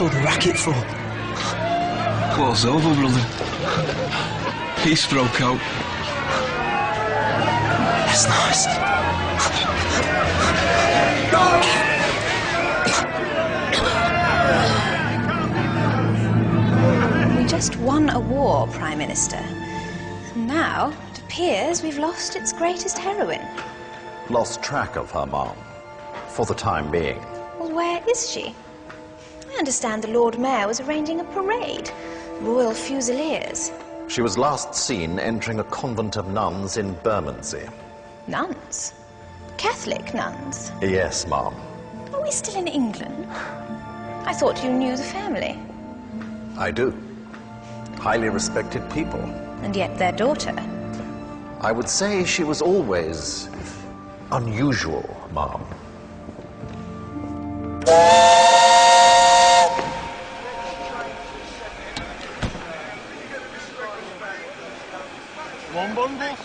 all the racket for? War's over, brother. Peace broke out. That's nice. We just won a war, Prime Minister. And now, it appears we've lost its greatest heroine. Lost track of her, Mom, for the time being. Well, where is she? I understand the Lord Mayor was arranging a parade. Royal Fusiliers. She was last seen entering a convent of nuns in Bermondsey. Nuns? Catholic nuns? Yes, Mom. Are we still in England? I thought you knew the family. I do. Highly respected people. And yet their daughter. I would say she was always unusual, Mom. One bundle?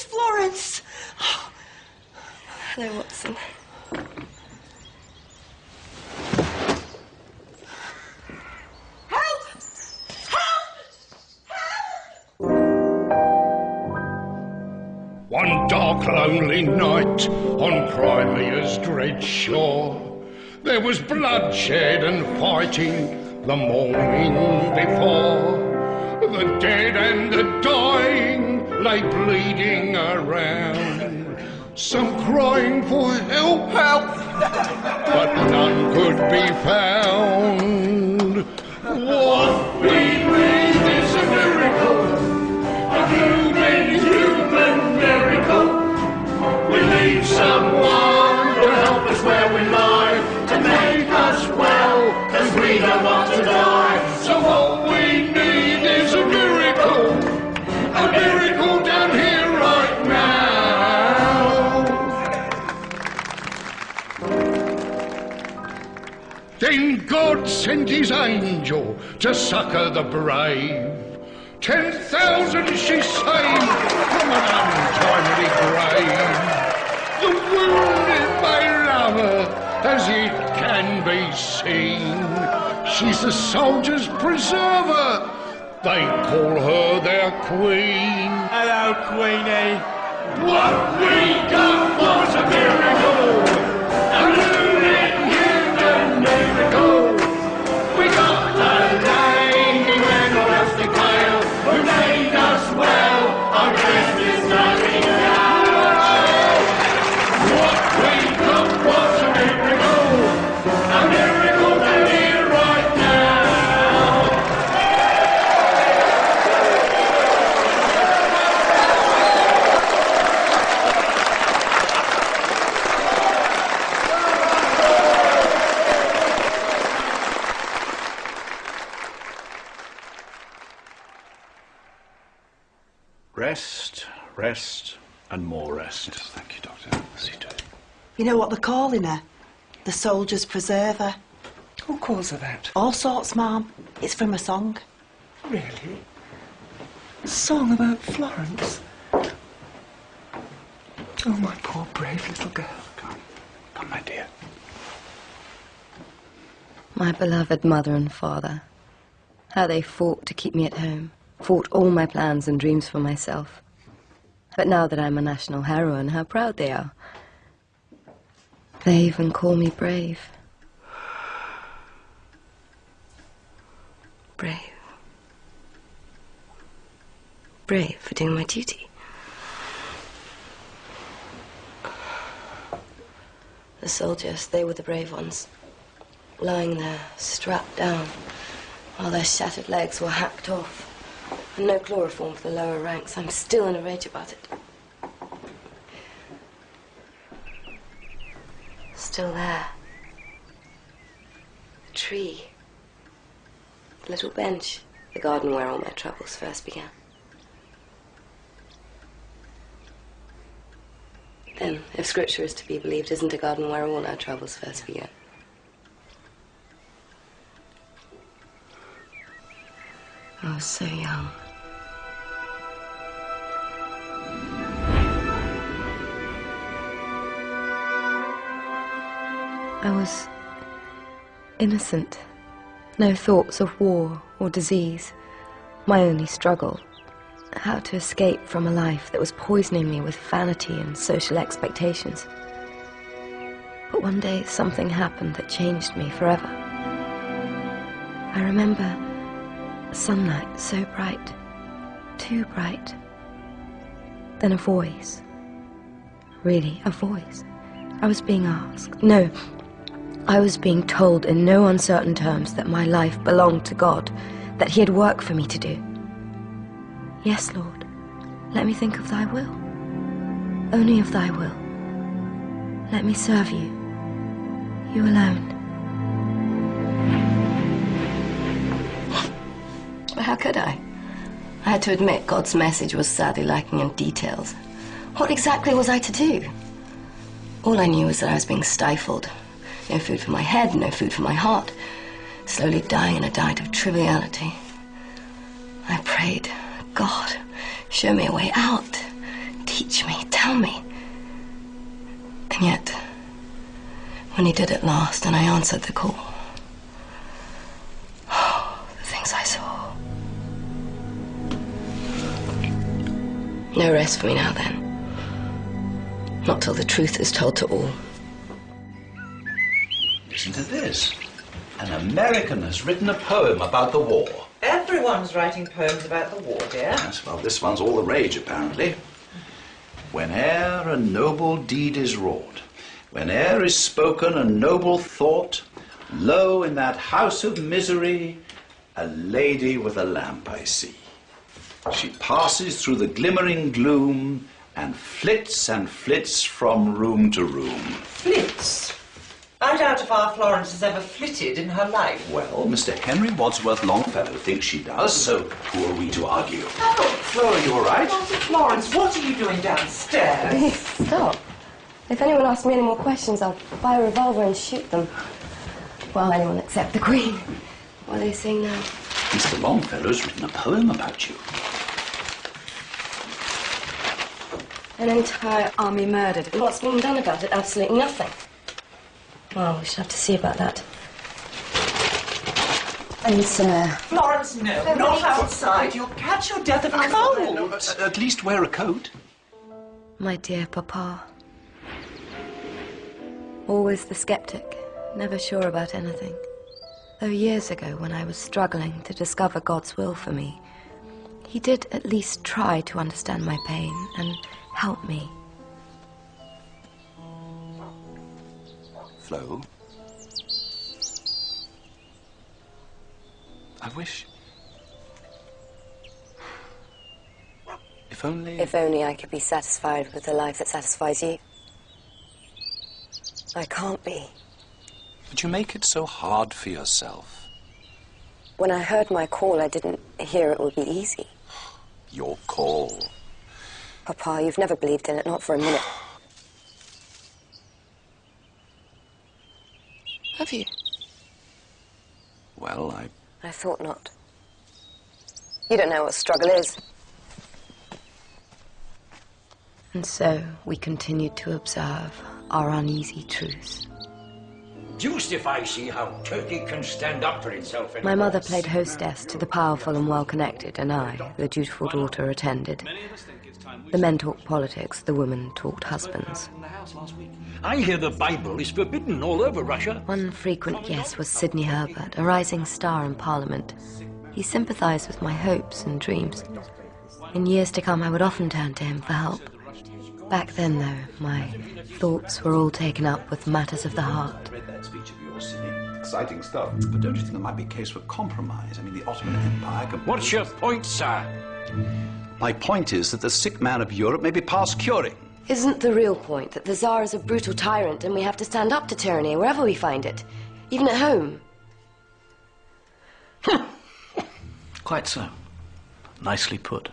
Florence! Oh. Hello, Watson. Help! Help! Help! One dark, lonely night on Crimea's dread shore, there was bloodshed and fighting the morning before. The dead and the dying lay bleeding around, some crying for help, but none could be found. What we need is a miracle, a human miracle. We need someone to help us where we lie, to make us well, 'cause we don't want to die. So what we need is a miracle down here right now. Then God sent his angel to succor the brave, 10,000 she saved from an untimely grave. The wounded may love her, as it can be seen. She's the soldiers' preserver. They call her their queen. Hello, Queenie. What we got was a miracle, a living human miracle. We got a lady with a rustic tail who made us well on Christmas Nightingale. What we got was a miracle that here right now. Rest, rest, and more rest. Yes, thank you, Doctor. See to it. You know what they're calling her? The soldier's preserver. Who calls her that? All sorts, Ma'am. It's from a song. Really? A song about Florence? Oh, my poor brave little girl. Come, my dear. My beloved mother and father. How they fought to keep me at home. Fought all my plans and dreams for myself. But now that I'm a national heroine, how proud they are. They even call me brave. Brave. Brave for doing my duty. The soldiers, they were the brave ones. Lying there, strapped down, while their shattered legs were hacked off. And no chloroform for the lower ranks. I'm still in a rage about it. Still there. The tree. The little bench. The garden where all my troubles first began. Then, if scripture is to be believed, isn't a garden where all our troubles first began? I was so young. I was innocent. No thoughts of war or disease. My only struggle, how to escape from a life that was poisoning me with vanity and social expectations. But one day something happened that changed me forever. I remember sunlight so bright, too bright. Then a voice. Really, a voice. I was being asked. No, I was being told in no uncertain terms that my life belonged to God, that He had work for me to do. Yes, Lord, let me think of Thy will. Only of Thy will. Let me serve You. You alone. But how could I? I had to admit God's message was sadly lacking in details. What exactly was I to do? All I knew was that I was being stifled. No food for my head, no food for my heart. Slowly dying in a diet of triviality. I prayed, God, show me a way out. Teach me, tell me. And yet, when He did at last and I answered the call, oh, the things I saw. No rest for me now then. Not till the truth is told to all. Listen to this. An American has written a poem about the war. Everyone's writing poems about the war, dear. Yes, well, this one's all the rage, apparently. Whene'er a noble deed is wrought, whene'er is spoken a noble thought, lo, in that house of misery, a lady with a lamp I see. She passes through the glimmering gloom and flits from room to room. Flits? I doubt if our Florence has ever flitted in her life. Well, Mr. Henry Wadsworth Longfellow thinks she does, so who are we to argue? Oh, Flora, you all right? Florence, what are you doing downstairs? Please, stop. If anyone asks me any more questions, I'll buy a revolver and shoot them. Well, anyone except the Queen. What are they saying now? Mr. Longfellow's written a poem about you. An entire army murdered. And what's being done about it? Absolutely nothing. Well, we should have to see about that. And Florence, no, not outside. You'll catch your death of cold. At least wear a coat. My dear Papa. Always the skeptic, never sure about anything. Though years ago, when I was struggling to discover God's will for me, he did at least try to understand my pain and help me. Flo? I wish... If only... If only I could be satisfied with the life that satisfies you. I can't be. But you make it so hard for yourself. When I heard my call, I didn't hear it would be easy. Your call. Papa, you've never believed in it, not for a minute. Have you? Well, I thought not. You don't know what struggle is. And so we continued to observe our uneasy truce. Deuced if I see how Turkey can stand up for itself anymore. My mother played hostess to the powerful and well-connected, and I, the dutiful daughter, attended. The men talked politics, the women talked husbands. I hear the Bible is forbidden all over Russia. One frequent guest was Sidney Herbert, a rising star in Parliament. He sympathized with my hopes and dreams. In years to come, I would often turn to him for help. Back then, though, my thoughts were all taken up with matters of the heart. I read that speech of yours, Sidney. Exciting stuff. But don't you think there might be a case for compromise? I mean, the Ottoman Empire... What's your point, sir? My point is that the sick man of Europe may be past curing. Isn't the real point that the Tsar is a brutal tyrant and we have to stand up to tyranny wherever we find it, even at home? Quite so. Nicely put.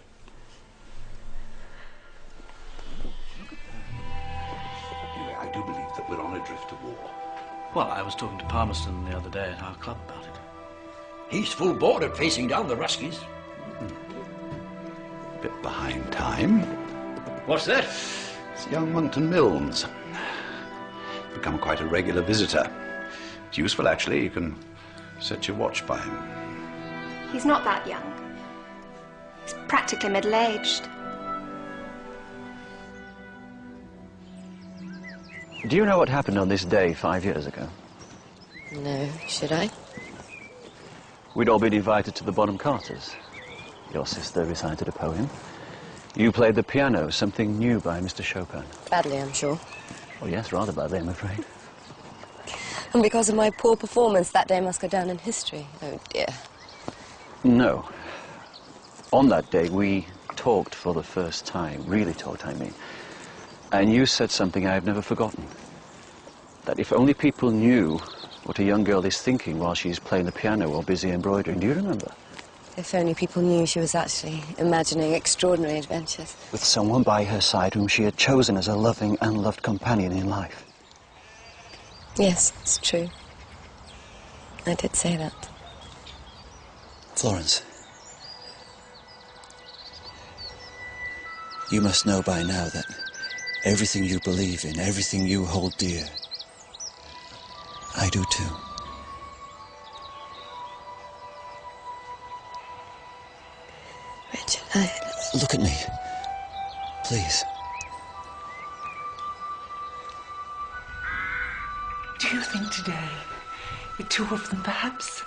Anyway, I do believe that we're on a drift to war. Well, I was talking to Palmerston the other day at our club about it. He's full board at facing down the Ruskies. Bit behind time. What's that? It's young Monckton Milnes. Become quite a regular visitor. It's useful, actually. You can set your watch by him. He's not that young. He's practically middle-aged. Do you know what happened on this day 5 years ago? No, should I? We'd all been invited to the Bonham Carters. Your sister recited a poem. You played the piano, something new by Mr. Chopin. Badly, I'm sure. Oh, yes, rather badly, I'm afraid. And because of my poor performance, that day must go down in history. Oh, dear. No. On that day, we talked for the first time. Really talked, I mean. And you said something I've never forgotten. That if only people knew what a young girl is thinking while she's playing the piano or busy embroidering. Do you remember? If only people knew she was actually imagining extraordinary adventures. With someone by her side whom she had chosen as a loving and loved companion in life. Yes, it's true. I did say that. Florence, you must know by now that everything you believe in, everything you hold dear, I do too. Richard, Look at me, please. Do you think today, the two of them perhaps?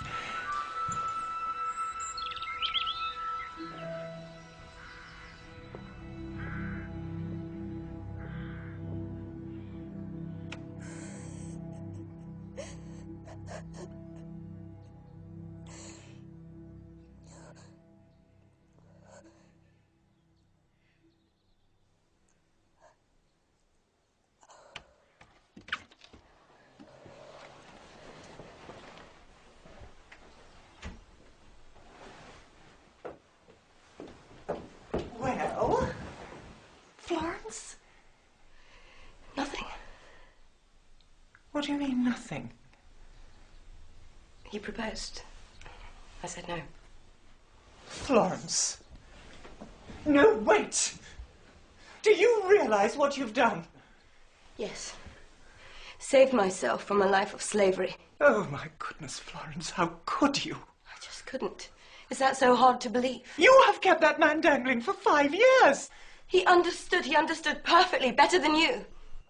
Well, Florence? Nothing. What do you mean, nothing? He proposed. I said no. Florence. No, wait. Do you realize what you've done? Yes. Saved myself from a life of slavery. Oh, my goodness, Florence, how could you? I just couldn't. Is that so hard to believe? You have kept that man dangling for 5 years. He understood perfectly, better than you.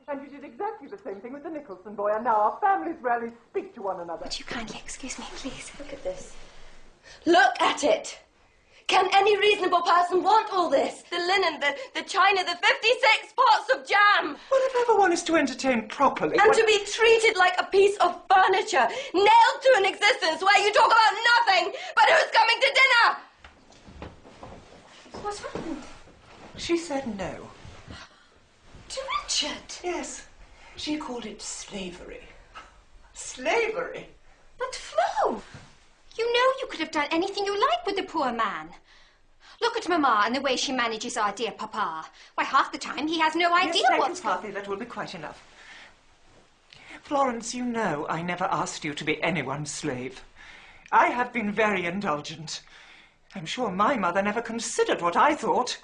And you did exactly the same thing with the Nicholson boy, and now our families rarely speak to one another. Would you kindly excuse me, please? Look at this. Look at it! Can any reasonable person want all this? The linen, the china, the 56 pots of jam! Well, if ever one is to entertain properly... And to be treated like a piece of furniture, nailed to an existence where you talk about nothing but who's coming to dinner! What's happened? She said no. To Richard? Yes. She called it slavery. Slavery? But Flo, you know you could have done anything you like with the poor man. Look at Mamma and the way she manages our dear Papa. Why, half the time he has no idea what's... Yes, Parthy, that will be quite enough. Florence, you know I never asked you to be anyone's slave. I have been very indulgent. I'm sure my mother never considered what I thought.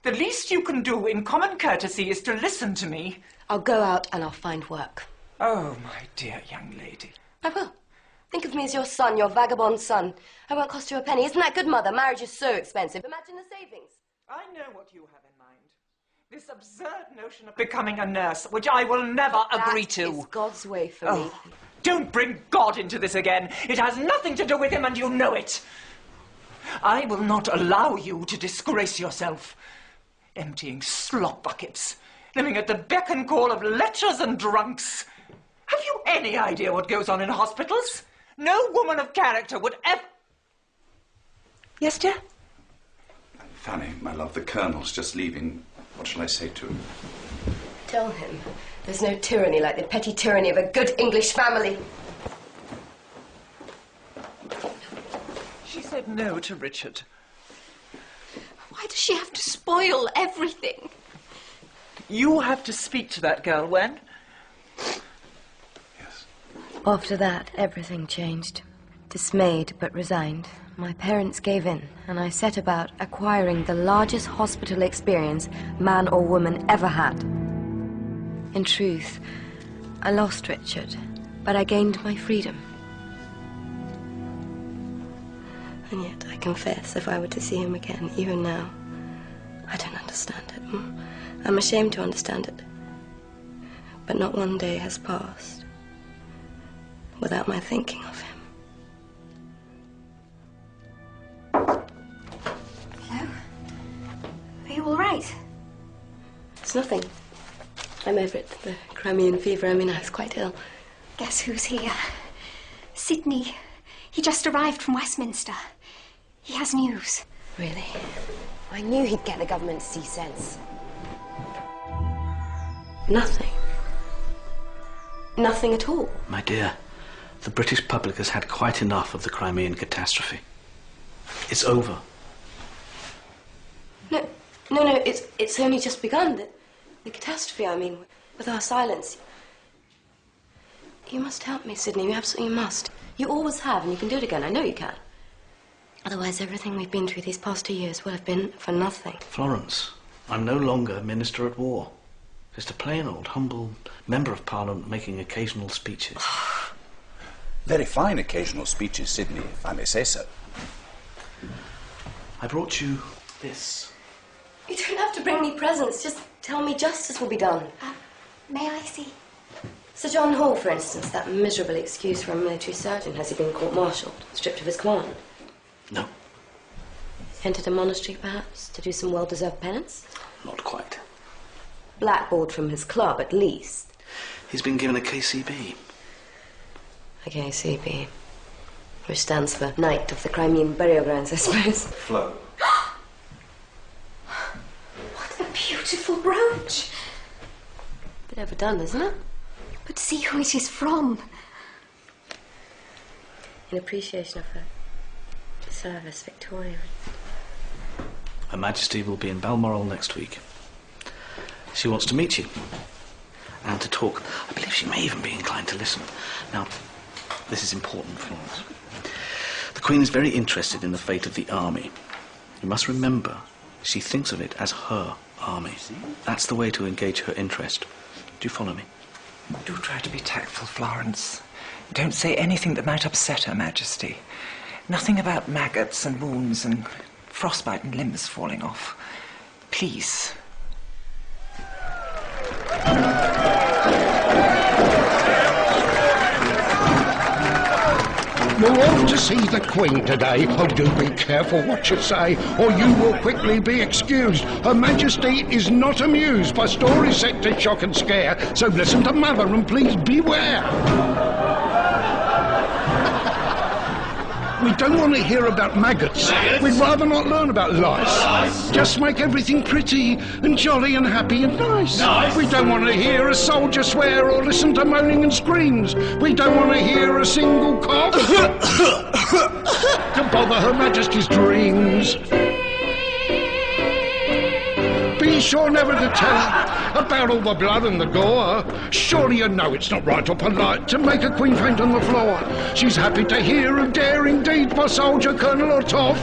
The least you can do in common courtesy is to listen to me. I'll go out and I'll find work. Oh, my dear young lady. I will. Think of me as your son, your vagabond son. I won't cost you a penny. Isn't that good, Mother? Marriage is so expensive. Imagine the savings. I know what you have in mind. This absurd notion of becoming a nurse, which I will never agree to. That is God's way for me. Don't bring God into this again. It has nothing to do with him, and you know it. I will not allow you to disgrace yourself. Emptying slop buckets, living at the beck and call of lechers and drunks. Have you any idea what goes on in hospitals? No woman of character would ever... Yes, dear? Fanny, my love, the Colonel's just leaving. What shall I say to him? Tell him there's no tyranny like the petty tyranny of a good English family. She said no to Richard. Why does she have to spoil everything? You have to speak to that girl, Wen. After that, everything changed. Dismayed but resigned, my parents gave in, and I set about acquiring the largest hospital experience man or woman ever had. In truth, I lost Richard, but I gained my freedom. And yet, I confess, if I were to see him again, even now, I don't understand it. I'm ashamed to understand it. But not one day has passed without my thinking of him. Hello? Are you all right? It's nothing. I'm over it. The Crimean fever. I mean, I was quite ill. Guess who's here? Sidney. He just arrived from Westminster. He has news. Really? I knew he'd get the government to see sense. Nothing. Nothing at all. My dear, the British public has had quite enough of the Crimean catastrophe. It's over. No, it's only just begun. The catastrophe, I mean, with our silence. You must help me, Sidney. You absolutely must. You always have, and you can do it again. I know you can. Otherwise, everything we've been through these past 2 years will have been for nothing. Florence, I'm no longer Minister at War. Just a plain old, humble member of Parliament making occasional speeches. Very fine occasional speeches, Sidney, if I may say so. I brought you this. You don't have to bring me presents. Just tell me justice will be done. May I see? Sir John Hall, for instance, that miserable excuse for a military surgeon. Has he been court-martialed, stripped of his command? No. Entered a monastery, perhaps, to do some well-deserved penance? Not quite. Blackballed from his club, at least. He's been given a KCB. A KCB. Which stands for Knight of the Crimean Burial Grounds, I suppose. Flo. What a beautiful brooch. Bit overdone, isn't it? But see who it is from. In appreciation of her service, Victoria. Her Majesty will be in Balmoral next week. She wants to meet you and to talk. I believe she may even be inclined to listen. Now, this is important, Florence. The Queen is very interested in the fate of the army. You must remember, she thinks of it as her army. That's the way to engage her interest. Do you follow me? Do try to be tactful, Florence. Don't say anything that might upset Her Majesty. Nothing about maggots and wounds and frostbite and limbs falling off. Please. You're off to see the Queen today. Oh, do be careful what you say, or you will quickly be excused. Her Majesty is not amused by stories set to shock and scare, so listen to Mother and please beware. We don't want to hear about maggots. We'd rather not learn about lice. Just make everything pretty and jolly and happy and nice. We don't want to hear a soldier swear or listen to moaning and screams. We don't want to hear a single cough to bother Her Majesty's dreams. Be sure never to tell about all the blood and the gore. Surely you know it's not right or polite to make a queen faint on the floor. She's happy to hear of daring deeds by soldier, colonel or toff,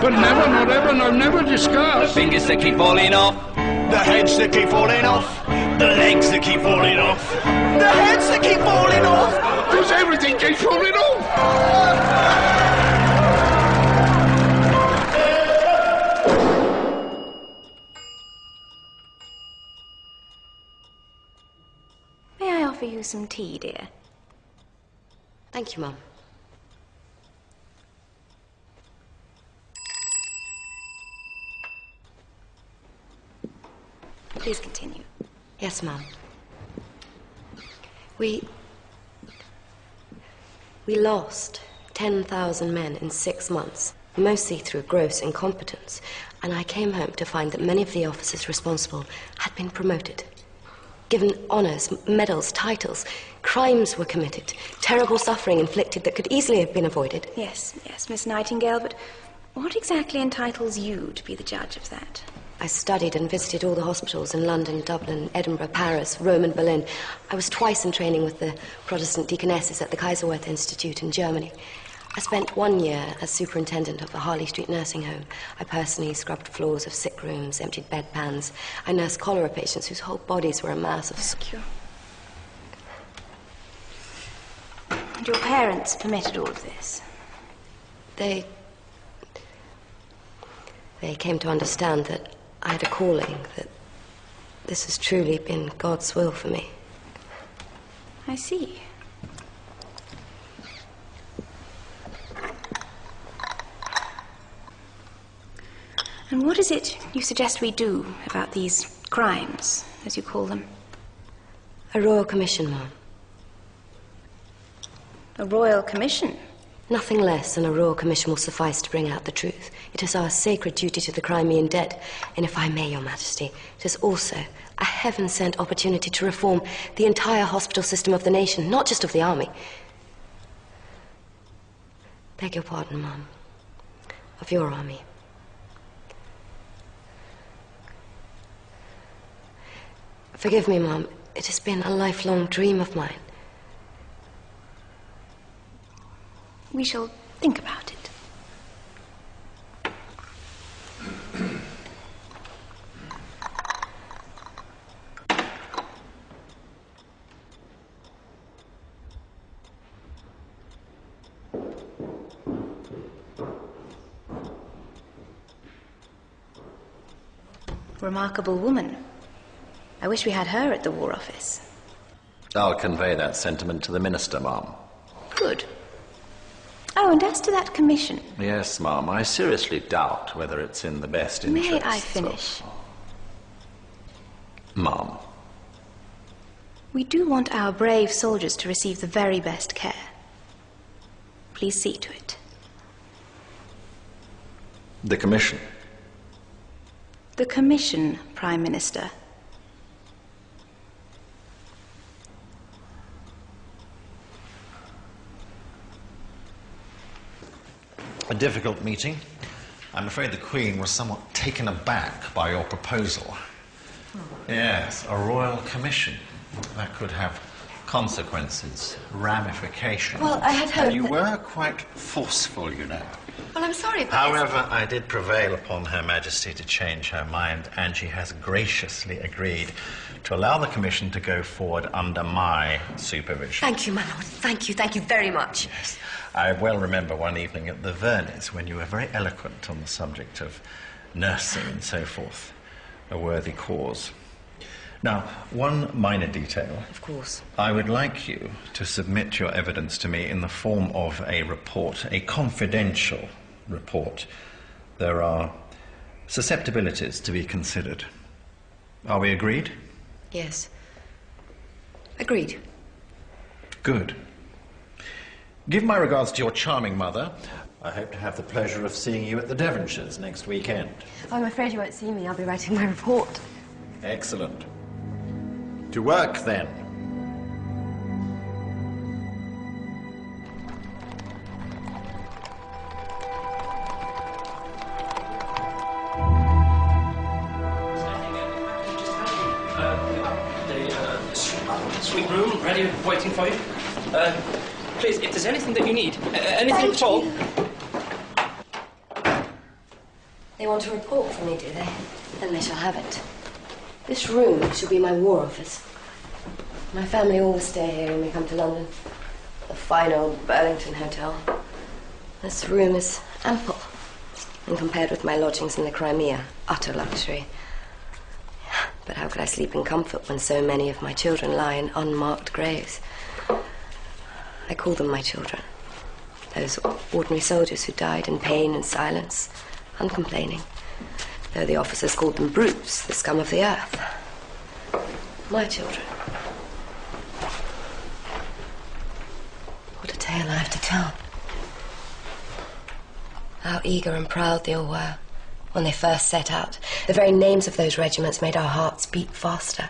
but never, not ever, no, never discuss the fingers that keep falling off, the heads that keep falling off, the legs that keep falling off, the heads that keep falling off, because everything keeps falling off. Offer you some tea, dear. Thank you, Mum. Please continue. Yes, Mum. We lost 10,000 men in 6 months, mostly through gross incompetence, and I came home to find that many of the officers responsible had been promoted. Given honours, medals, titles. Crimes were committed. Terrible suffering inflicted that could easily have been avoided. Yes, Miss Nightingale, but what exactly entitles you to be the judge of that? I studied and visited all the hospitals in London, Dublin, Edinburgh, Paris, Rome and Berlin. I was twice in training with the Protestant deaconesses at the Kaiserwerth Institute in Germany. I spent 1 year as superintendent of the Harley Street nursing home. I personally scrubbed floors of sick rooms, emptied bedpans. I nursed cholera patients whose whole bodies were a mass of... Thank you. And your parents permitted all of this? They came to understand that I had a calling, that this has truly been God's will for me. I see. And what is it you suggest we do about these crimes, as you call them? A royal commission, Ma'am. A royal commission? Nothing less than a royal commission will suffice to bring out the truth. It is our sacred duty to the Crimean dead. And if I may, Your Majesty, it is also a heaven-sent opportunity to reform the entire hospital system of the nation, not just of the army. Beg your pardon, Ma'am. Of your army. Forgive me, Mum. It has been a lifelong dream of mine. We shall think about it. Remarkable woman. I wish we had her at the War Office. I'll convey that sentiment to the Minister, Ma'am. Good. Oh, and as to that commission... Yes, Ma'am, I seriously doubt whether it's in the best interests. May I finish? Ma'am. We do want our brave soldiers to receive the very best care. Please see to it. The commission. The commission, Prime Minister. A difficult meeting. I'm afraid the Queen was somewhat taken aback by your proposal. Yes, a royal commission. That could have consequences, ramifications. Well, I had hoped You that- were quite forceful, you know. Well, I'm sorry, but... However, I did prevail upon Her Majesty to change her mind, and she has graciously agreed to allow the Commission to go forward under my supervision. Thank you, my lord. Thank you very much. Yes. I well remember one evening at the Vernies when you were very eloquent on the subject of nursing and so forth. A worthy cause. Now, one minor detail. Of course. I would like you to submit your evidence to me in the form of a report, a confidential report. There are susceptibilities to be considered. Are we agreed? Yes. Agreed. Good. Give my regards to your charming mother. I hope to have the pleasure of seeing you at the Devonshires next weekend. I'm afraid you won't see me. I'll be writing my report. Excellent. To work, then. Sweet room, ready, waiting for you. Please, if there's anything that you need, anything at all. They want a report from me, do they? Then they shall have it. This room shall be my war office. My family always stay here when we come to London. The fine old Burlington Hotel. This room is ample, and compared with my lodgings in the Crimea, utter luxury. But how could I sleep in comfort when so many of my children lie in unmarked graves? I call them my children. Those ordinary soldiers who died in pain and silence, uncomplaining, though the officers called them brutes, the scum of the earth. My children. What a tale I have to tell. How eager and proud they all were when they first set out. The very names of those regiments made our hearts beat faster.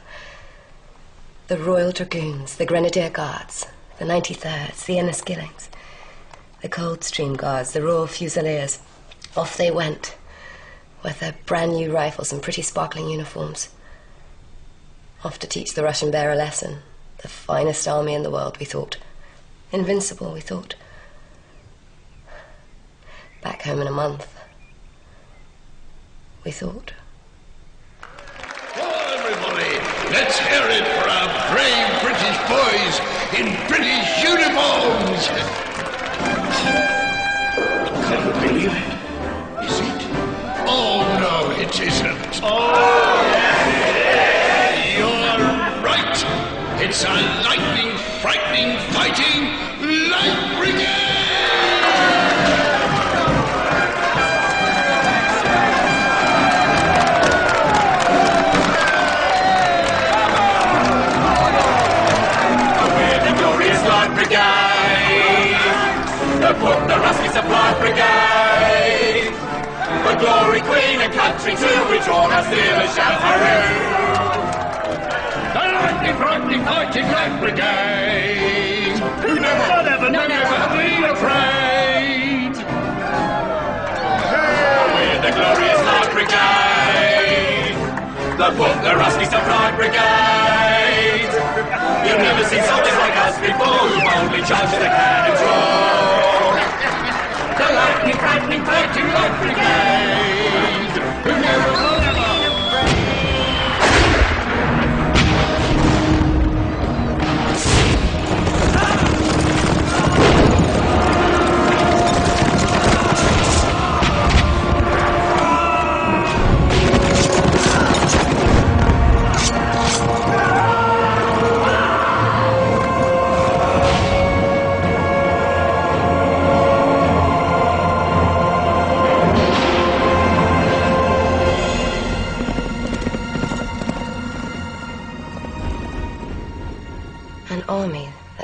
The Royal Dragoons, the Grenadier Guards, the 93rds, the Enniskillings, the Coldstream Guards, the Royal Fusiliers. Off they went, with their brand new rifles and pretty sparkling uniforms. Off to teach the Russian bear a lesson. The finest army in the world, we thought. Invincible, we thought. Back home in a month, we thought. Well, everybody, let's hear it for our brave British boys in British uniforms. Can't believe it. Is it? Oh, no, it isn't. Oh, yes, you're right. It's a lightning, frightening, fighting Light Brigade! The Rusty Supply Brigade, the glory, queen and country to which all our steelers shout hurrah. The lightning, frightening, fighting Light Brigade, who never been afraid. We're the glorious Light Brigade, the Rusty Supply Brigade. You've never seen soldiers like us before who boldly charge the cannon's roar. The lightning, frightening, fighting Light Brigade, who never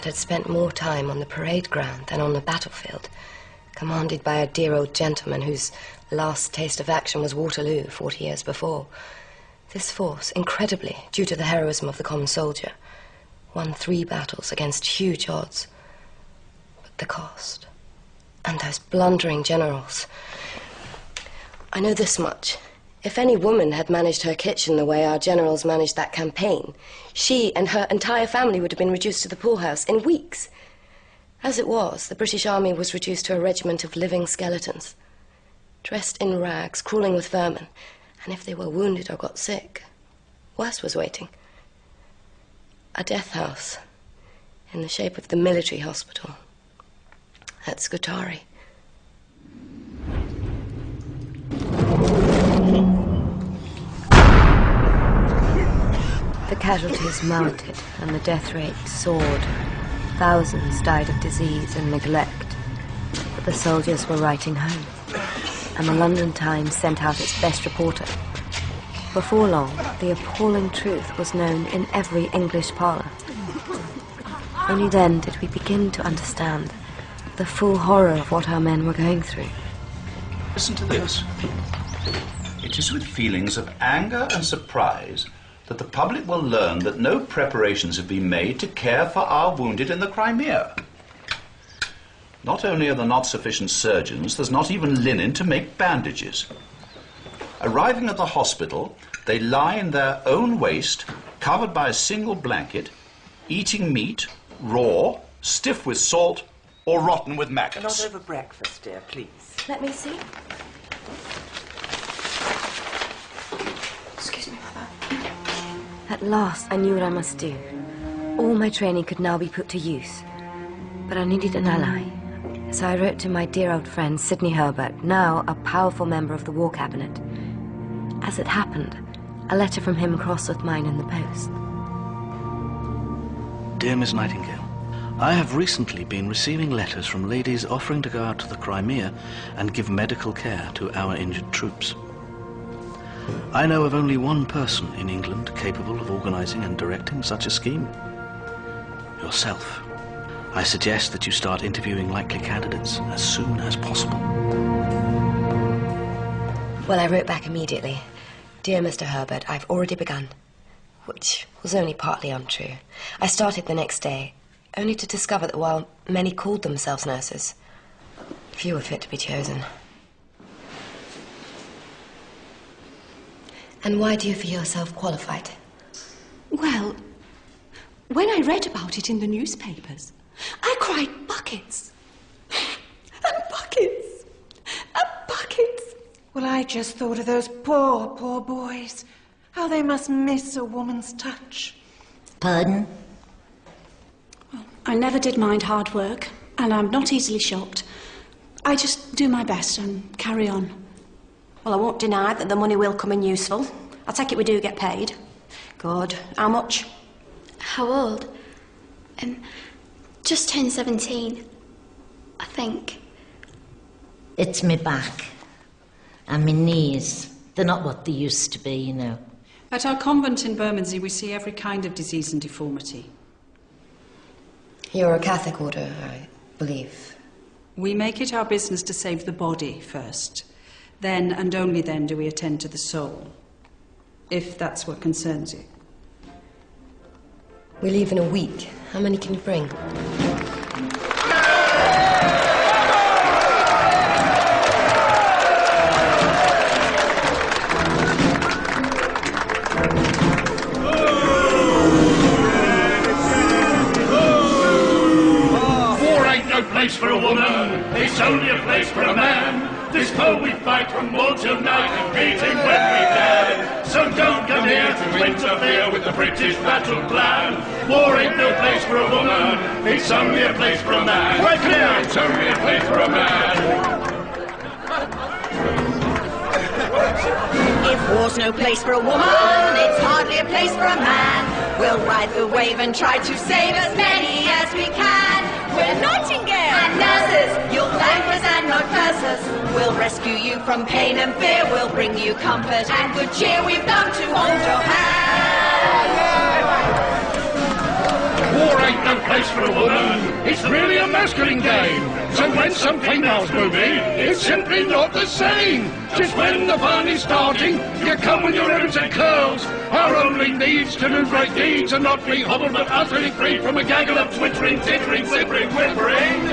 had spent more time on the parade ground than on the battlefield, commanded by a dear old gentleman whose last taste of action was Waterloo 40 years before. This force, incredibly, due to the heroism of the common soldier, won 3 battles against huge odds. But the cost, and those blundering generals. I know this much. If any woman had managed her kitchen the way our generals managed that campaign, she and her entire family would have been reduced to the poorhouse in weeks. As it was, the British Army was reduced to a regiment of living skeletons, dressed in rags, crawling with vermin, and if they were wounded or got sick, worse was waiting. A death house in the shape of the military hospital at Scutari. The casualties mounted and the death rate soared. Thousands died of disease and neglect. But the soldiers were writing home, and the London Times sent out its best reporter. Before long, the appalling truth was known in every English parlour. Only then did we begin to understand the full horror of what our men were going through. Listen to this. It is with feelings of anger and surprise that the public will learn that no preparations have been made to care for our wounded in the Crimea. Not only are there not sufficient surgeons, there's not even linen to make bandages. Arriving at the hospital, they lie in their own waste, covered by a single blanket, eating meat, raw, stiff with salt, or rotten with maggots. Not over breakfast, dear, please. Let me see. Excuse me, Mother. At last, I knew what I must do. All my training could now be put to use. But I needed an ally. So I wrote to my dear old friend, Sidney Herbert, now a powerful member of the War Cabinet. As it happened, a letter from him crossed with mine in the post. Dear Miss Nightingale, I have recently been receiving letters from ladies offering to go out to the Crimea and give medical care to our injured troops. I know of only one person in England capable of organising and directing such a scheme. Yourself. I suggest that you start interviewing likely candidates as soon as possible. Well, I wrote back immediately. Dear Mr. Herbert, I've already begun. Which was only partly untrue. I started the next day, only to discover that while many called themselves nurses, few were fit to be chosen. And why do you feel yourself qualified? Well, when I read about it in the newspapers, I cried buckets. And buckets. And buckets. Well, I just thought of those poor, poor boys. How they must miss a woman's touch. Pardon? Well, I never did mind hard work, and I'm not easily shocked. I just do my best and carry on. Well, I won't deny that the money will come in useful. I take it we do get paid. Good. How much? How old? Just turned 17, I think. It's me back. And my knees. They're not what they used to be, you know. At our convent in Bermondsey, we see every kind of disease and deformity. You're a Catholic order, I believe. We make it our business to save the body first. Then, and only then, do we attend to the soul. If that's what concerns you. We leave in a week. How many can you bring? Place for a woman, it's only a place for a man. This foe we fight from morn till night and beat him when we can. So don't come here to interfere with the British battle plan. War ain't no place for a woman, it's only a place for a man. Right clear, it's only a place for a man. If war's no place for a woman, it's hardly a place for a man. We'll ride the wave and try to save as many as we can. We're Nightingale and nurses. You'll thank us and not curse us. We'll rescue you from pain and fear. We'll bring you comfort and good cheer. We've come to hold your hand. War ain't no place for a woman. It's really a masculine game. So when some females move in, it's simply not the same. Just when the fun is starting, you come with your ribbons and curls. Our only needs to do great deeds and not be hobbled but utterly free from a gaggle of twittering, tittering, simpering, whimpering.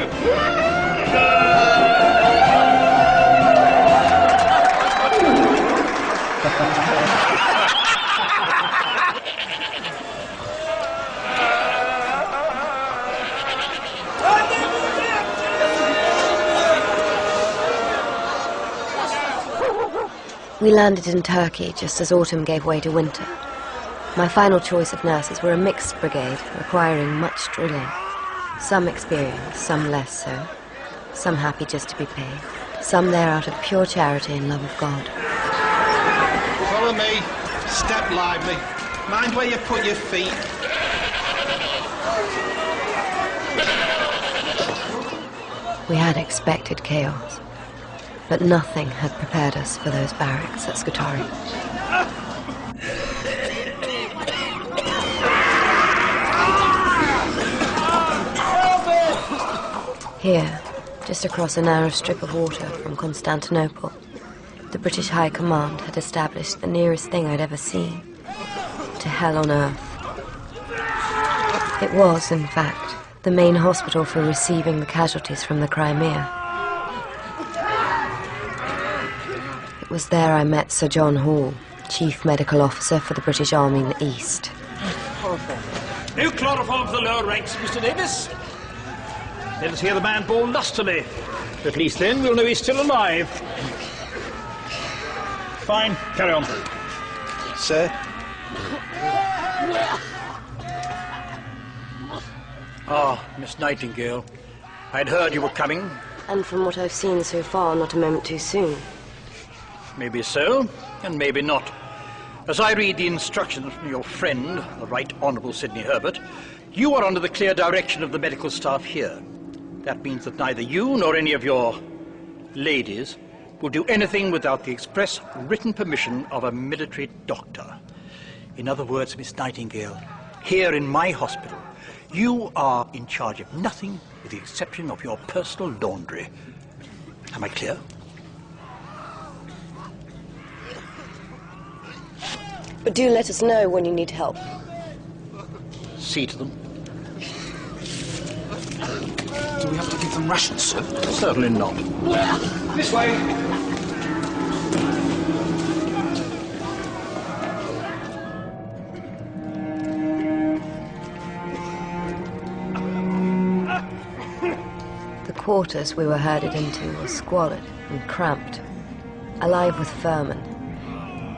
We landed in Turkey just as autumn gave way to winter. My final choice of nurses were a mixed brigade, requiring much drilling. Some experienced, some less so. Some happy just to be paid. Some there out of pure charity and love of God. Follow me. Step lively. Mind where you put your feet. We had expected chaos, but nothing had prepared us for those barracks at Scutari. Here, just across a narrow strip of water from Constantinople, the British High Command had established the nearest thing I'd ever seen to hell on earth. It was, in fact, the main hospital for receiving the casualties from the Crimea. It was there I met Sir John Hall, Chief Medical Officer for the British Army in the East. New chloroform for the lower ranks, Mr. Davis. Let us hear the man bawl lustily. At least then we'll know he's still alive. Fine, carry on. Sir? Ah, Miss Nightingale. I'd heard you were coming. And from what I've seen so far, not a moment too soon. Maybe so, and maybe not. As I read the instructions from your friend, the Right Honourable Sidney Herbert, you are under the clear direction of the medical staff here. That means that neither you nor any of your ladies will do anything without the express written permission of a military doctor. In other words, Miss Nightingale, here in my hospital, you are in charge of nothing with the exception of your personal laundry. Am I clear? But do let us know when you need help. See to them. Do we have to give them rations, sir? Certainly not. This way. The quarters we were herded into were squalid and cramped, alive with vermin,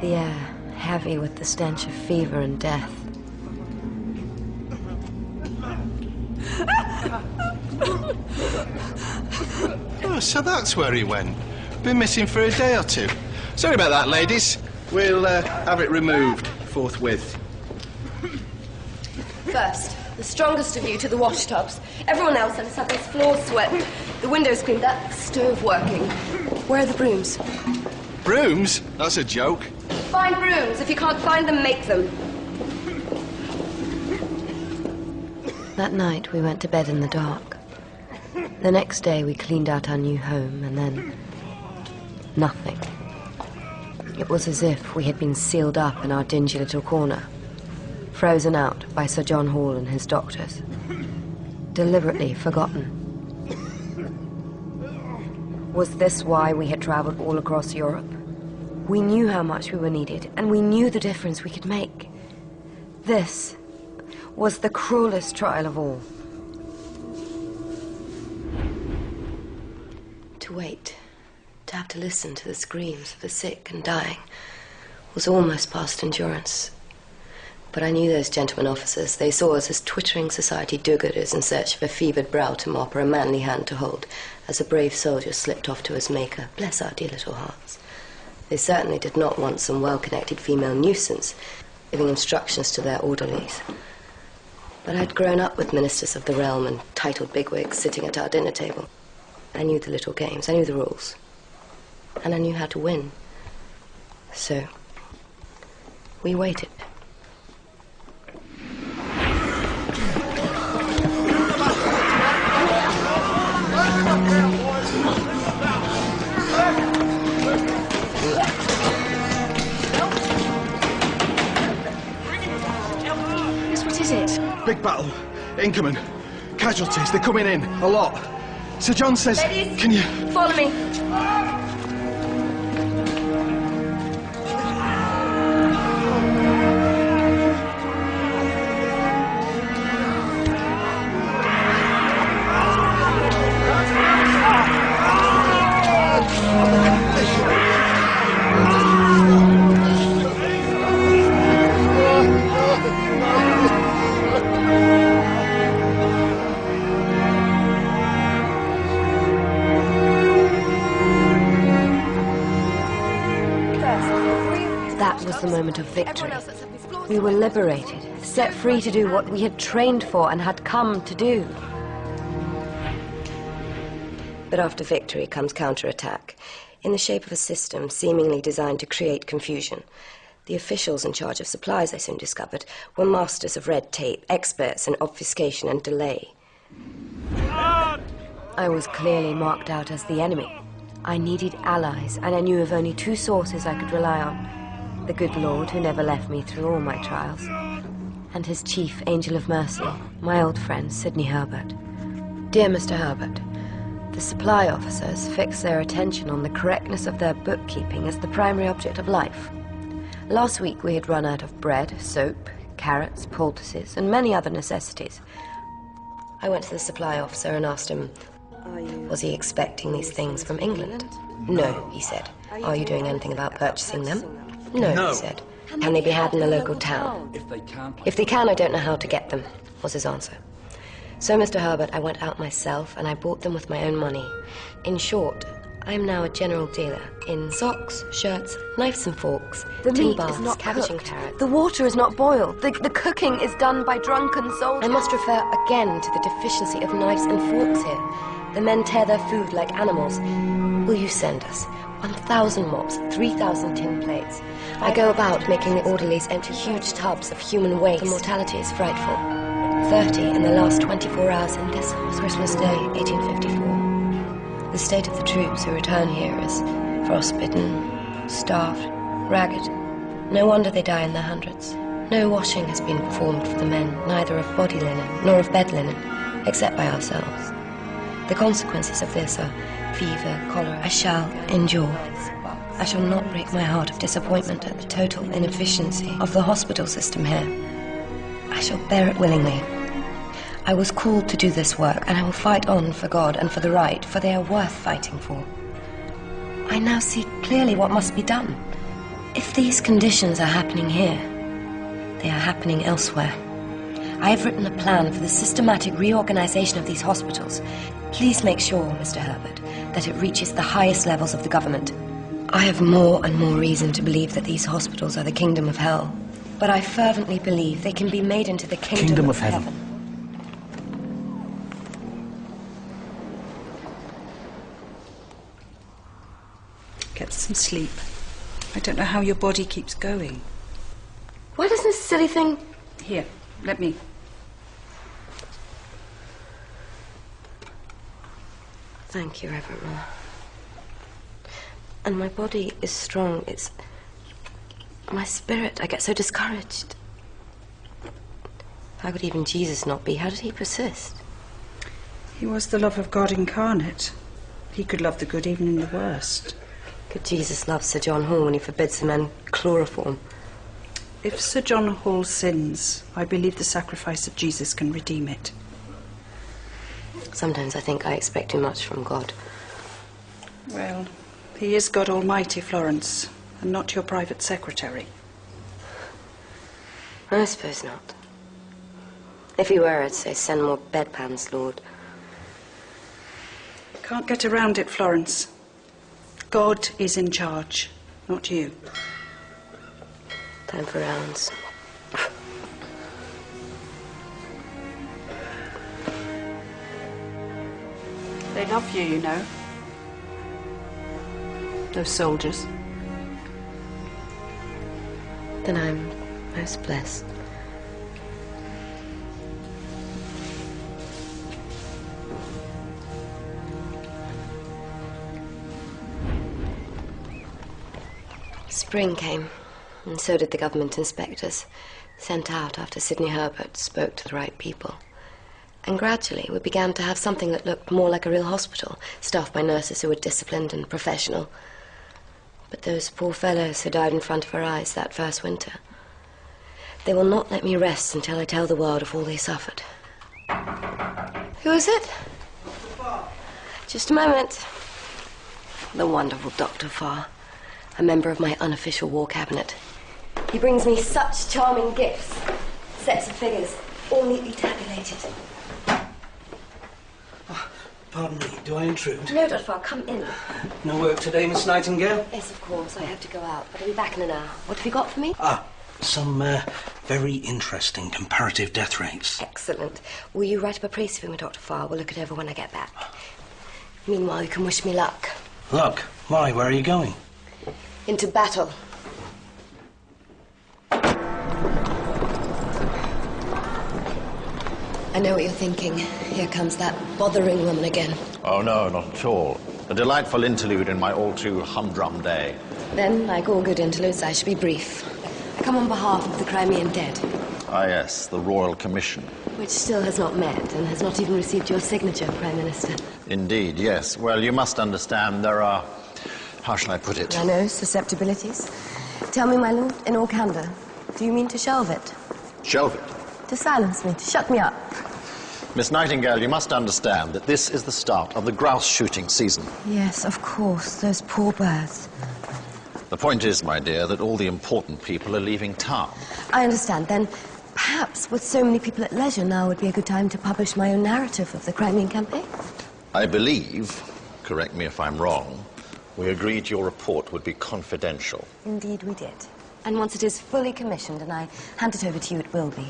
the air heavy with the stench of fever and death. Oh, so that's where he went. Been missing for a day or two. Sorry about that, ladies. We'll have it removed forthwith. First, the strongest of you to the wash tubs. Everyone else, let us have those floors swept, the windows cleaned, that stove working. Where are the brooms? Brooms? That's a joke. Find brooms. If you can't find them, make them. That night we went to bed in the dark. The next day we cleaned out our new home, and then nothing. It was as if we had been sealed up in our dingy little corner, frozen out by Sir John Hall and his doctors, deliberately forgotten. Was this why we had travelled all across Europe? We knew how much we were needed, and we knew the difference we could make. This was the cruelest trial of all. To wait, to have to listen to the screams of the sick and dying, was almost past endurance. But I knew those gentlemen officers. They saw us as twittering society do-gooders in search of a fevered brow to mop or a manly hand to hold, as a brave soldier slipped off to his maker. Bless our dear little hearts. They certainly did not want some well-connected female nuisance giving instructions to their orderlies. But I'd grown up with ministers of the realm and titled bigwigs sitting at our dinner table. I knew the little games, I knew the rules, and I knew how to win. So, we waited. What is it? Big battle. Incoming. Casualties. They're coming in. A lot. Sir John says... Ladies, can you... follow me. That was the moment of victory. We were liberated, set free to do what we had trained for and had come to do. But after victory comes counterattack, in the shape of a system seemingly designed to create confusion. The officials in charge of supplies, I soon discovered, were masters of red tape, experts in obfuscation and delay. I was clearly marked out as the enemy. I needed allies, and I knew of only two sources I could rely on. The good Lord, who never left me through all my trials, and his chief angel of mercy, my old friend, Sidney Herbert. Dear Mr. Herbert, the supply officers fix their attention on the correctness of their bookkeeping as the primary object of life. Last week we had run out of bread, soap, carrots, poultices, and many other necessities. I went to the supply officer and asked him, was he expecting these things from England? No, he said. Are you doing anything about purchasing them? No, he said. Can they be had in the local town? If they can, I don't know how to get them, was his answer. So, Mr. Herbert, I went out myself and I bought them with my own money. In short, I am now a general dealer in socks, shirts, knives and forks, the tin meat baths, is not cabbage and cooked. carrots. The water is not boiled. The cooking is done by drunken soldiers. I must refer again to the deficiency of knives and forks here. The men tear their food like animals. Will you send us 1,000 mops, 3,000 tin plates? I go about making the orderlies empty huge tubs of human waste. The mortality is frightful. 30 in the last 24 hours in this Christmas Day, 1854. The state of the troops who return here is frostbitten, starved, ragged. No wonder they die in their hundreds. No washing has been performed for the men, neither of body linen nor of bed linen, except by ourselves. The consequences of this are fever, cholera. I shall endure. I shall not break my heart of disappointment at the total inefficiency of the hospital system here. I shall bear it willingly. I was called to do this work, and I will fight on for God and for the right, for they are worth fighting for. I now see clearly what must be done. If these conditions are happening here, they are happening elsewhere. I have written a plan for the systematic reorganization of these hospitals. Please make sure, Mr. Herbert, that it reaches the highest levels of the government. I have more and more reason to believe that these hospitals are the kingdom of hell, but I fervently believe they can be made into the kingdom of heaven. Get some sleep. I don't know how your body keeps going. Why doesn't this silly thing... Here, let me. Thank you, Reverend Ma. And my body is strong. It's... my spirit. I get so discouraged. How could even Jesus not be? How did he persist? He was the love of God incarnate. He could love the good even in the worst. Could Jesus love Sir John Hall when he forbids the men chloroform? If Sir John Hall sins, I believe the sacrifice of Jesus can redeem it. Sometimes I think I expect too much from God. Well, he is God Almighty, Florence, and not your private secretary. I suppose not. If he were, I'd say send more bedpans, Lord. Can't get around it, Florence. God is in charge, not you. Time for rounds. They love you, you know. Those soldiers. Then I'm most blessed. Spring came, and so did the government inspectors, sent out after Sidney Herbert spoke to the right people. And gradually we began to have something that looked more like a real hospital, staffed by nurses who were disciplined and professional. But those poor fellows who died in front of our eyes that first winter, they will not let me rest until I tell the world of all they suffered. Who is it? Just a moment. The wonderful Dr. Farr, a member of my unofficial war cabinet. He brings me such charming gifts. Sets of figures, all neatly tabulated. Pardon me, do I intrude? No, Dr. Farr, come in. No work today, Miss Nightingale? Yes, of course. I have to go out, but I'll be back in an hour. What have you got for me? Some very interesting comparative death rates. Excellent. Will you write up a précis for me, Dr. Farr? We'll look it over when I get back. Meanwhile, you can wish me luck. Luck? Why? Where are you going? Into battle. I know what you're thinking. Here comes that bothering woman again. Oh, no, not at all. A delightful interlude in my all-too humdrum day. Then, like all good interludes, I shall be brief. I come on behalf of the Crimean dead. Ah, yes, the Royal Commission. Which still has not met and has not even received your signature, Prime Minister. Indeed, yes. Well, you must understand there are... How shall I put it? I know, susceptibilities. Tell me, my lord, in all candour, do you mean to shelve it? Shelve it? To silence me, to shut me up? Miss Nightingale, you must understand that this is the start of the grouse shooting season. Yes, of course, those poor birds. The point is, my dear, that all the important people are leaving town. I understand. Then, perhaps, with so many people at leisure, now would be a good time to publish my own narrative of the Crimean campaign? I believe, correct me if I'm wrong, we agreed your report would be confidential. Indeed we did. And once it is fully commissioned and I hand it over to you, it will be.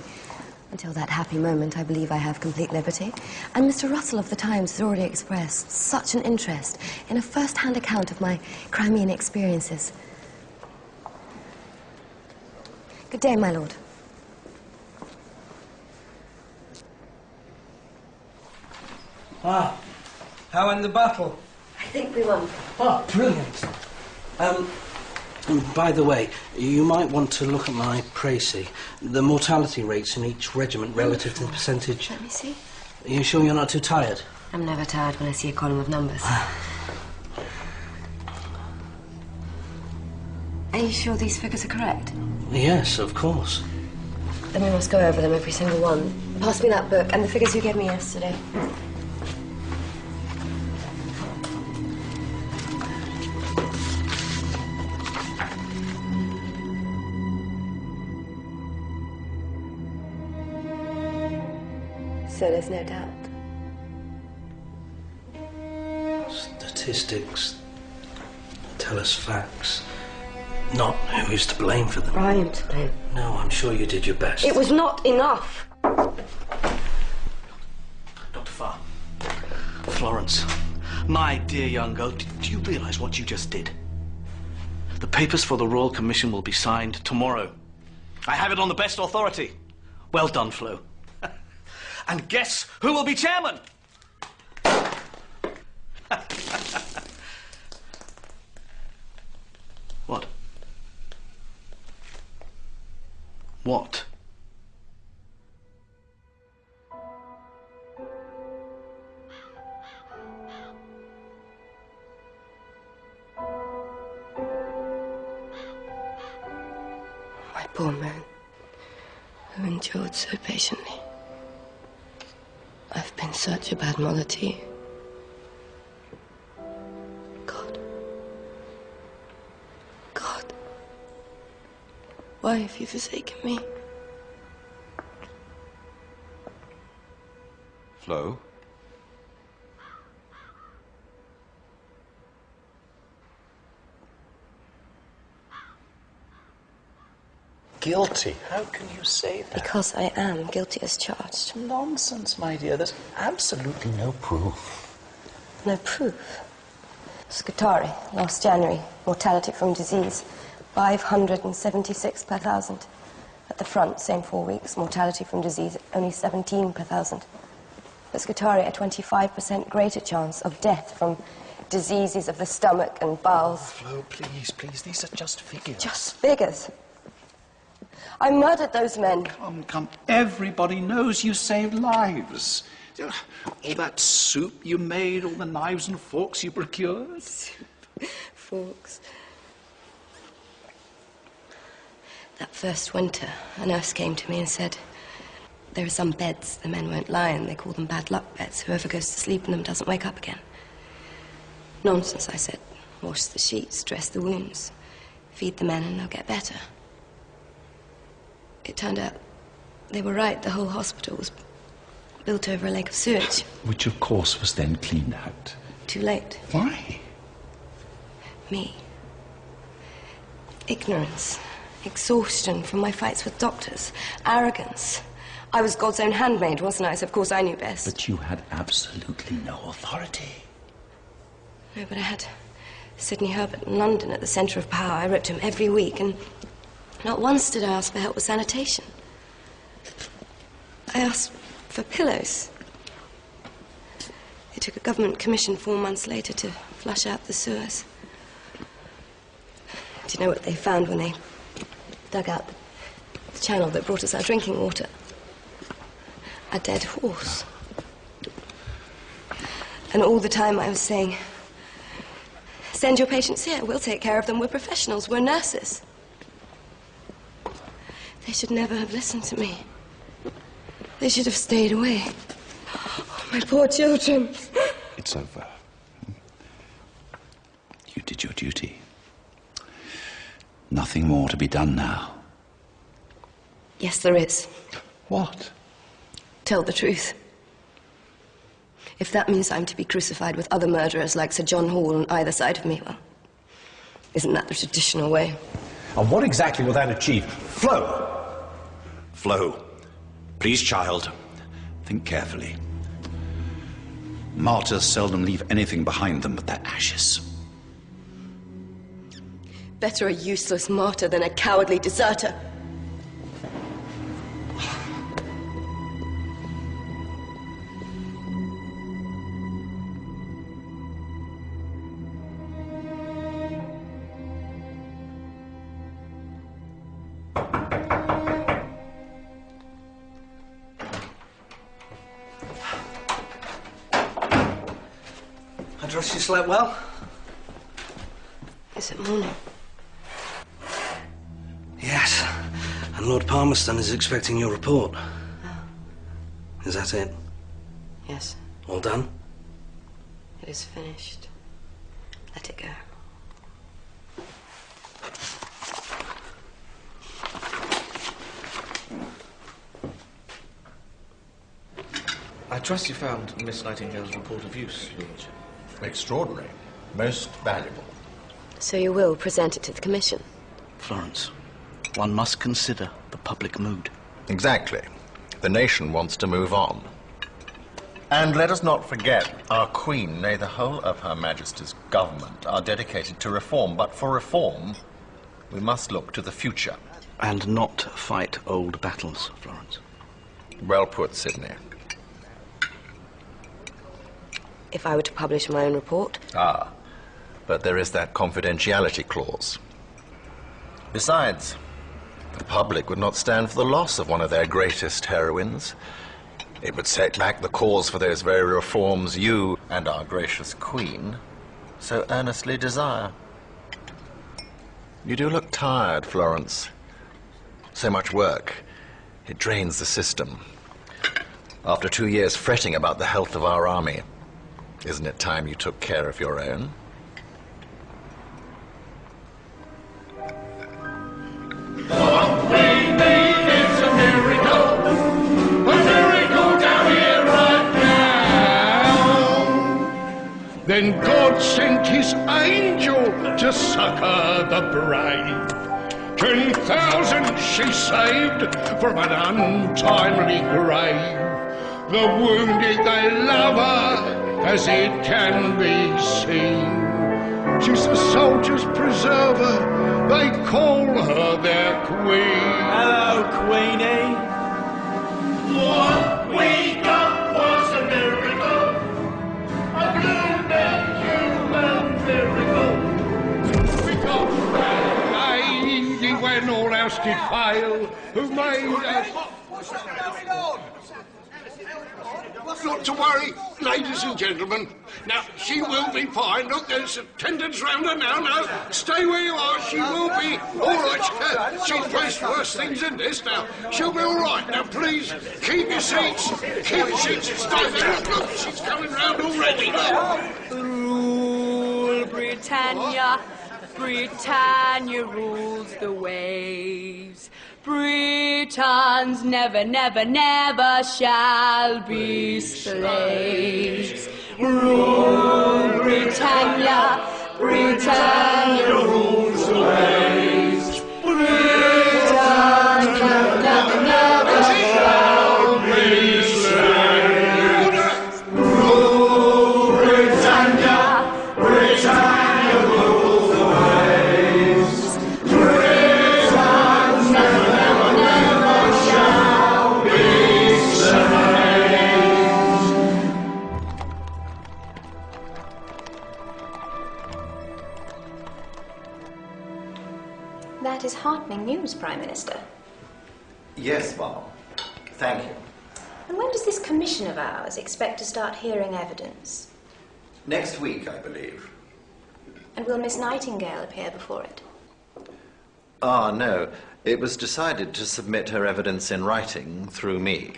Until that happy moment, I believe I have complete liberty. And Mr. Russell of the Times has already expressed such an interest in a first-hand account of my Crimean experiences. Good day, my lord. How in the battle? I think we won. Brilliant. By the way, you might want to look at my précis. The mortality rates in each regiment relative to the percentage. Let me see. Are you sure you're not too tired? I'm never tired when I see a column of numbers. Are you sure these figures are correct? Yes, of course. Then we must go over them, every single one. Pass me that book and the figures you gave me yesterday. So there's no doubt. Statistics tell us facts, not who is to blame for them. I am to blame. No, I'm sure you did your best. It was not enough. Dr. Farr. Florence, my dear young girl, do you realise what you just did? The papers for the Royal Commission will be signed tomorrow. I have it on the best authority. Well done, Flo. And guess who will be chairman? What? What? My poor man, who endured so patiently. I've been such a bad mother to you. God, why have you forsaken me? Flo? Guilty? How can you say that? Because I am guilty as charged. Nonsense, my dear. There's absolutely no proof. No proof? Scutari, last January, mortality from disease, 576 per thousand. At the front, same 4 weeks, mortality from disease, only 17 per thousand. At Scutari, a 25% greater chance of death from diseases of the stomach and bowels. Flo, please, please, these are just figures. Just figures? I murdered those men. Come. Everybody knows you saved lives. All that soup you made, all the knives and forks you procured. Forks. That first winter, a nurse came to me and said, there are some beds the men won't lie in. They call them bad luck beds. Whoever goes to sleep in them doesn't wake up again. Nonsense, I said. Wash the sheets, dress the wounds, feed the men and they'll get better. It turned out they were right. The whole hospital was built over a lake of sewage. Which, of course, was then cleaned out. Too late. Why? Me. Ignorance. Exhaustion from my fights with doctors. Arrogance. I was God's own handmaid, wasn't I? So of course I knew best. But you had absolutely no authority. No, but I had Sidney Herbert in London at the centre of power. I wrote to him every week, and not once did I ask for help with sanitation. I asked for pillows. They took a government commission 4 months later to flush out the sewers. Do you know what they found when they dug out the channel that brought us our drinking water? A dead horse. And all the time I was saying, send your patients here, we'll take care of them, we're professionals, we're nurses. They should never have listened to me. They should have stayed away. Oh, my poor children. It's over. You did your duty. Nothing more to be done now. Yes, there is. What? Tell the truth. If that means I'm to be crucified with other murderers like Sir John Hall on either side of me, well, isn't that the traditional way? And what exactly will that achieve? Flo! Flo, please, child, think carefully. Martyrs seldom leave anything behind them but their ashes. Better a useless martyr than a cowardly deserter. I trust you slept well? Is it morning? Yes. And Lord Palmerston is expecting your report. Oh. Is that it? Yes. All done? It is finished. Let it go. I trust you found Miss Nightingale's report of use, Your Lordship. Extraordinary. Most valuable. So you will present it to the Commission? Florence, one must consider the public mood. Exactly. The nation wants to move on. And let us not forget, our Queen, nay, the whole of Her Majesty's government, are dedicated to reform. But for reform, we must look to the future. And not fight old battles, Florence. Well put, Sidney. If I were to publish my own report? Ah, but there is that confidentiality clause. Besides, the public would not stand for the loss of one of their greatest heroines. It would set back the cause for those very reforms you and our gracious Queen so earnestly desire. You do look tired, Florence. So much work. It drains the system. After 2 years fretting about the health of our army, isn't it time you took care of your own? What we need is a miracle down here right now. Then God sent his angel to succor the brave. 10,000 she saved from an untimely grave. The wounded, they love her, as it can be seen. She's the soldiers' preserver, they call her their queen. Hello, Queenie. What we got was a miracle, a blooming human miracle. We got that lady when all else did fail, who made us... What's going on? Not to worry, ladies and gentlemen. Now, she will be fine. Look, there's attendants round her now. No, stay where you are. She will be all right. She's faced worse things than this now. She'll be all right. Now, please, keep your seats. Keep your seats. Stay there. Look, she's coming round already. Look. Rule Britannia, Britannia rules the waves. Britons never, never, never shall be slaves. Rule Britannia, Britannia rules the waves. Britons never, never, never shall be slaves. Rule Britannia, Britannia rules the waves. Britons never, never, never shall be slaves. That is heartening news, Prime Minister. Yes, Ma'am. Thank you. And when does this commission of ours expect to start hearing evidence? Next week, I believe. And will Miss Nightingale appear before it? Ah, no. It was decided to submit her evidence in writing through me.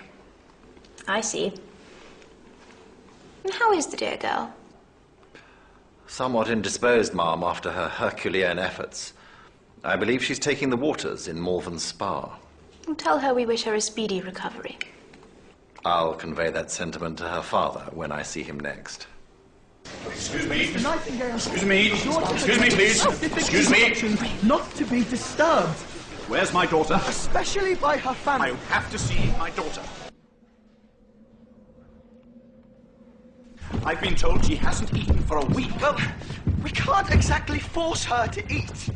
I see. And how is the dear girl? Somewhat indisposed, Ma'am, after her Herculean efforts. I believe she's taking the waters in Malvern Spa. Well, tell her we wish her a speedy recovery. I'll convey that sentiment to her father when I see him next. Excuse me. Nightingale. Excuse me. Excuse me, please. Excuse me. Not to be disturbed. Where's my daughter? Especially by her family. I have to see my daughter. I've been told she hasn't eaten for a week. Well, we can't exactly force her to eat.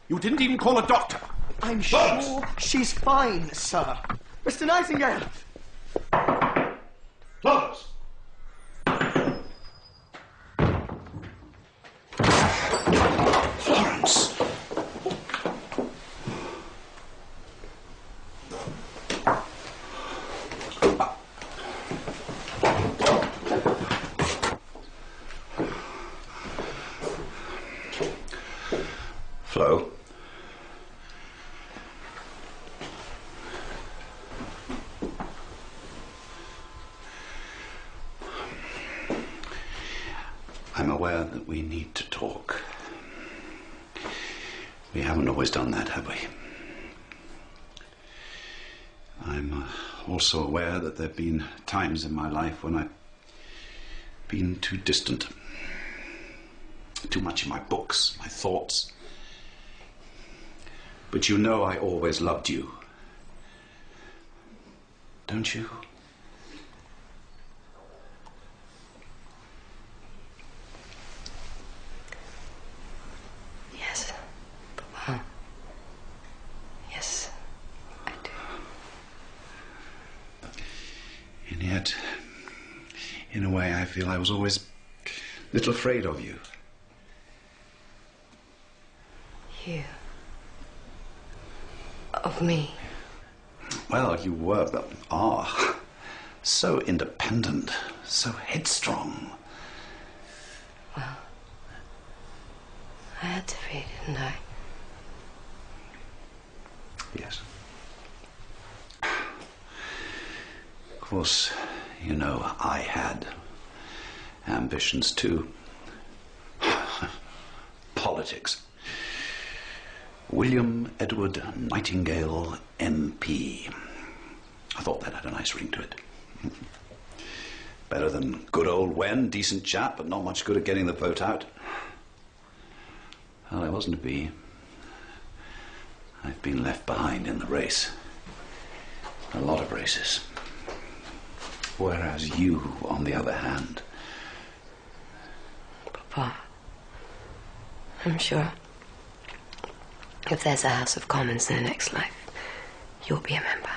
You didn't even call a doctor. I'm sure she's fine, sir. Mr. Nightingale. Florence! Florence! Flo? I'm aware that we need to talk. We haven't always done that, have we? I'm also aware that there have been times in my life when I've been too distant. Too much in my books, my thoughts. But you know I always loved you. Don't you? Yes, Papa. Yes, I do. And yet, in a way, I feel I was always a little afraid of you. You. Of me. Well, you are so independent, so headstrong. Well, I had to be, didn't I? Yes. Of course, you know, I had ambitions too. Politics. William Edward Nightingale, MP. I thought that had a nice ring to it. Better than good old Wen, decent chap, but not much good at getting the vote out. Well, I wasn't to be. I've been left behind in the race. A lot of races. Whereas you, on the other hand... Papa, I'm sure if there's a House of Commons in the next life, you'll be a member.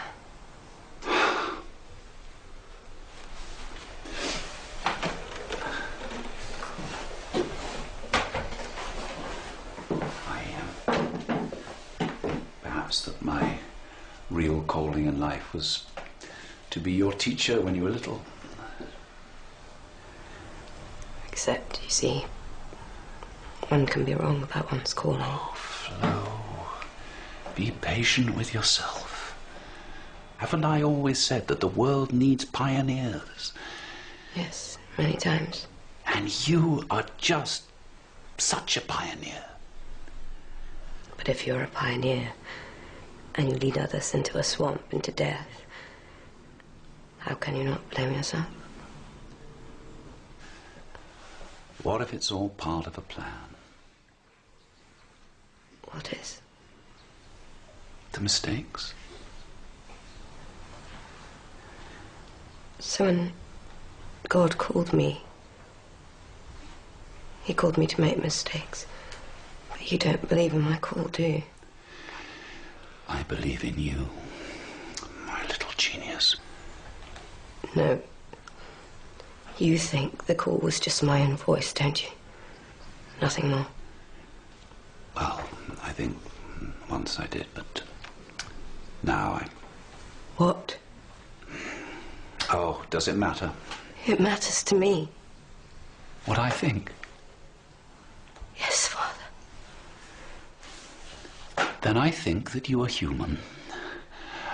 Perhaps that my real calling in life was to be your teacher when you were little. Except, you see, one can be wrong about one's calling. Oh, Flo, be patient with yourself. Haven't I always said that the world needs pioneers? Yes, many times. And you are just such a pioneer. But if you're a pioneer and you lead others into a swamp, into death, how can you not blame yourself? What if it's all part of a plan? What is? The mistakes. So when God called me, he called me to make mistakes. But you don't believe in my call, do you? I believe in you, my little genius. No. You think the call was just my own voice, don't you? Nothing more. Well, I think once I did, but now I... What? Oh, does it matter? It matters to me. What I think? Yes, Father. Then I think that you are human,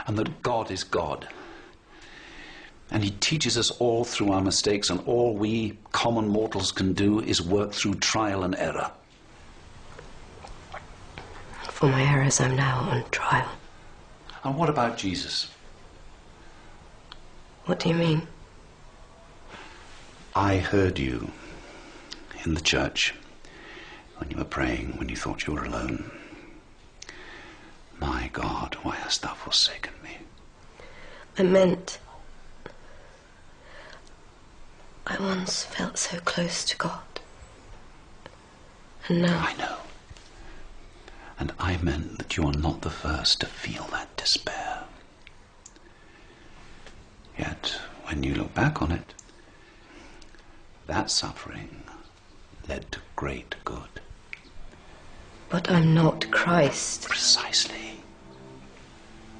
and that God is God. And he teaches us all through our mistakes, and all we common mortals can do is work through trial and error. For my errors, I'm now on trial. And what about Jesus? What do you mean? I heard you in the church when you were praying, when you thought you were alone. My God, why hast thou forsaken me? I meant... I once felt so close to God. And now... I know. And I meant that you are not the first to feel that despair. Yet, when you look back on it, that suffering led to great good. But I'm not Christ. Precisely.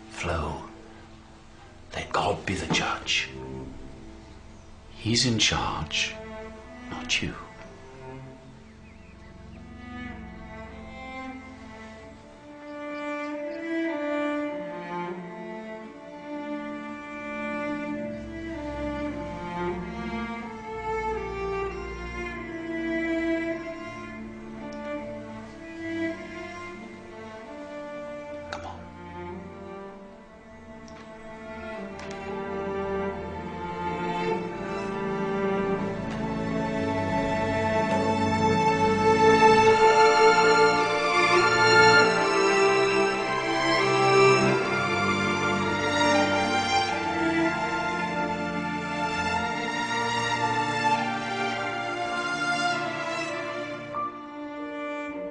Flo, let God be the judge. He's in charge, not you.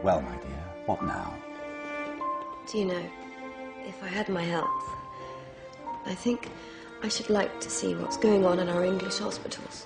Well, my dear, what now? Do you know, if I had my health, I think I should like to see what's going on in our English hospitals.